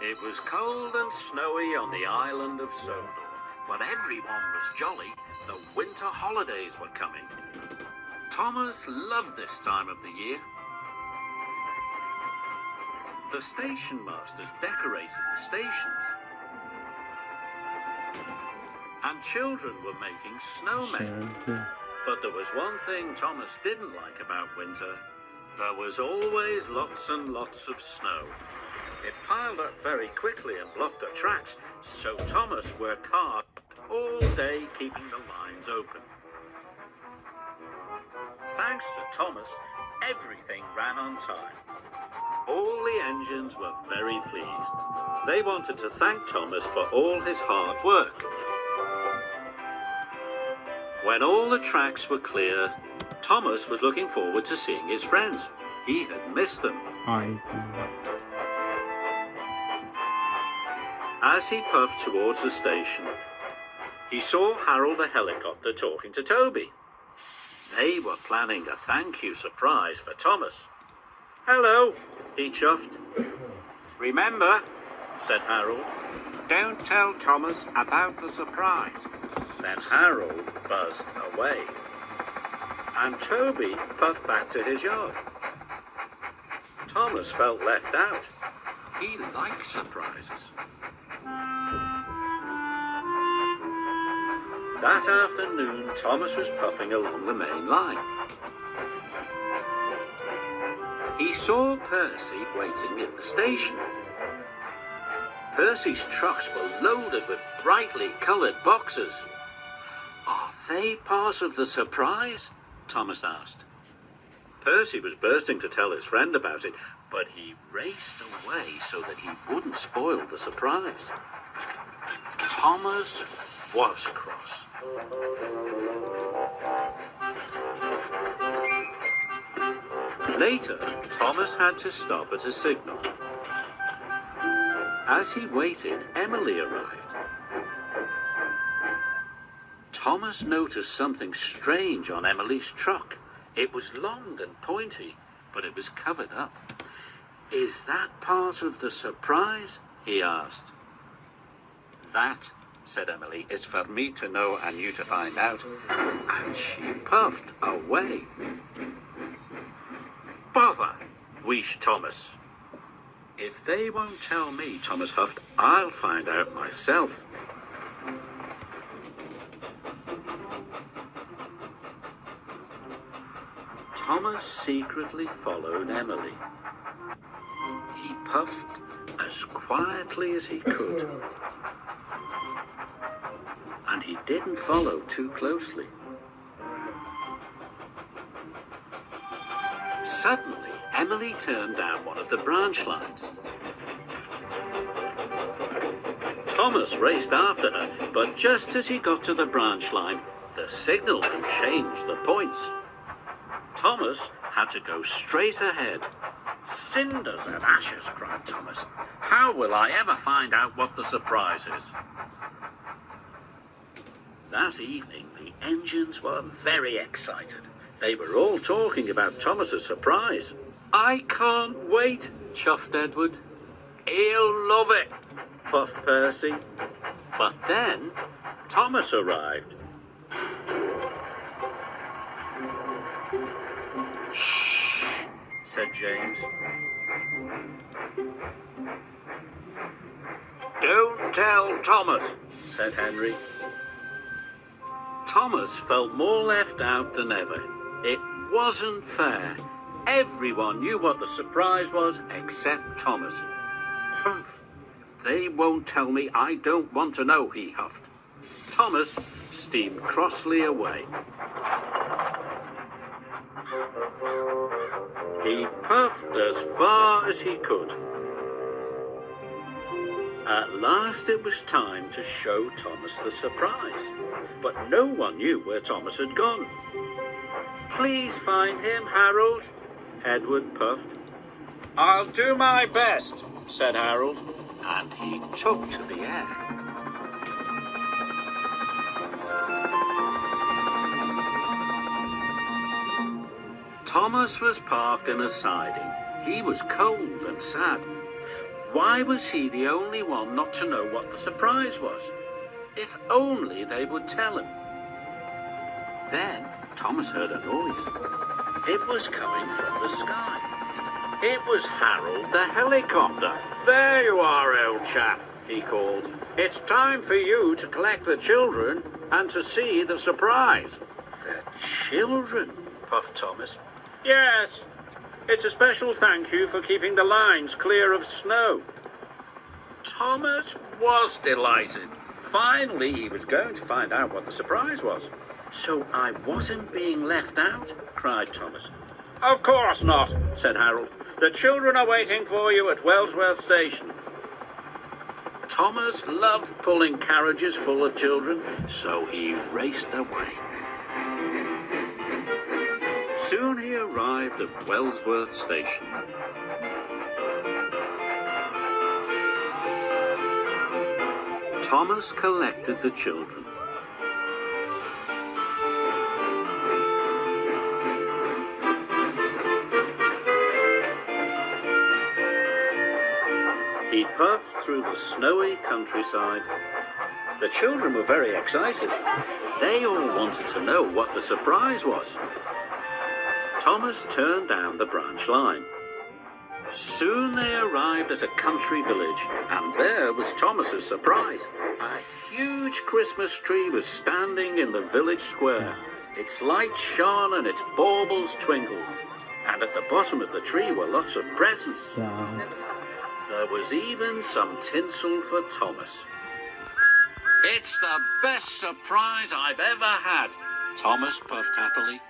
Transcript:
It was cold and snowy on the island of Sodor, but everyone was jolly. The winter holidays were coming. Thomas loved this time of the year. The station masters decorated the stations, and children were making snowmen. But there was one thing Thomas didn't like about winter. There was always lots and lots of snow. It piled up very quickly and blocked the tracks, so Thomas worked hard all day keeping the lines open. Thanks to Thomas, everything ran on time. All the engines were very pleased. They wanted to thank Thomas for all his hard work. When all the tracks were clear, Thomas was looking forward to seeing his friends. He had missed them. As he puffed towards the station, he saw Harold the helicopter talking to Toby. They were planning a thank you surprise for Thomas. "Hello," he chuffed. "Remember," said Harold, "don't tell Thomas about the surprise." Then Harold buzzed away, and Toby puffed back to his yard. Thomas felt left out. He liked surprises. That afternoon, Thomas was puffing along the main line. He saw Percy waiting in the station. Percy's trucks were loaded with brightly coloured boxes. "Are they part of the surprise?" Thomas asked. Percy was bursting to tell his friend about it, but he raced away so that he wouldn't spoil the surprise. Thomas was cross. Later, Thomas had to stop at a signal. As he waited, Emily arrived. Thomas noticed something strange on Emily's truck. It was long and pointy, but it was covered up. "Is that part of the surprise?" he asked. "That," said Emily, "is for me to know and you to find out." And she puffed away. "Bother," wheezed Thomas. "If they won't tell me," Thomas huffed, "I'll find out myself." Thomas secretly followed Emily. He puffed as quietly as he could, and he didn't follow too closely. Suddenly, Emily turned down one of the branch lines. Thomas raced after her, but just as he got to the branch line, the signalman changed the points. Thomas had to go straight ahead. "Cinders and ashes," cried Thomas. "How will I ever find out what the surprise is?" That evening, the engines were very excited. They were all talking about Thomas's surprise. "I can't wait," chuffed Edward. "He'll love it," puffed Percy. But then Thomas arrived. "Shh," said James. "Don't tell Thomas," said Henry. Thomas felt more left out than ever. It wasn't fair. Everyone knew what the surprise was except Thomas. "Humph! If they won't tell me, I don't want to know," he huffed. Thomas steamed crossly away. He puffed as far as he could. At last it was time to show Thomas the surprise, but no one knew where Thomas had gone. "Please find him, Harold," Edward puffed. "I'll do my best," said Harold, and he took to the air. Thomas was parked in a siding. He was cold and sad. Why was he the only one not to know what the surprise was? If only they would tell him. Then Thomas heard a noise. It was coming from the sky. It was Harold the helicopter. "There you are, old chap," he called. "It's time for you to collect the children and to see the surprise." "The children?" puffed Thomas. "Yes. It's a special thank you for keeping the lines clear of snow." Thomas was delighted. Finally, he was going to find out what the surprise was. "So I wasn't being left out?" cried Thomas. "Of course not," said Harold. "The children are waiting for you at Wellsworth Station." Thomas loved pulling carriages full of children, so he raced away. Soon he arrived at Wellsworth Station. Thomas collected the children. He puffed through the snowy countryside. The children were very excited. They all wanted to know what the surprise was. Thomas turned down the branch line. Soon they arrived at a country village, and there was Thomas's surprise. A huge Christmas tree was standing in the village square. Its lights shone and its baubles twinkled. And at the bottom of the tree were lots of presents. There was even some tinsel for Thomas. "It's the best surprise I've ever had," Thomas puffed happily.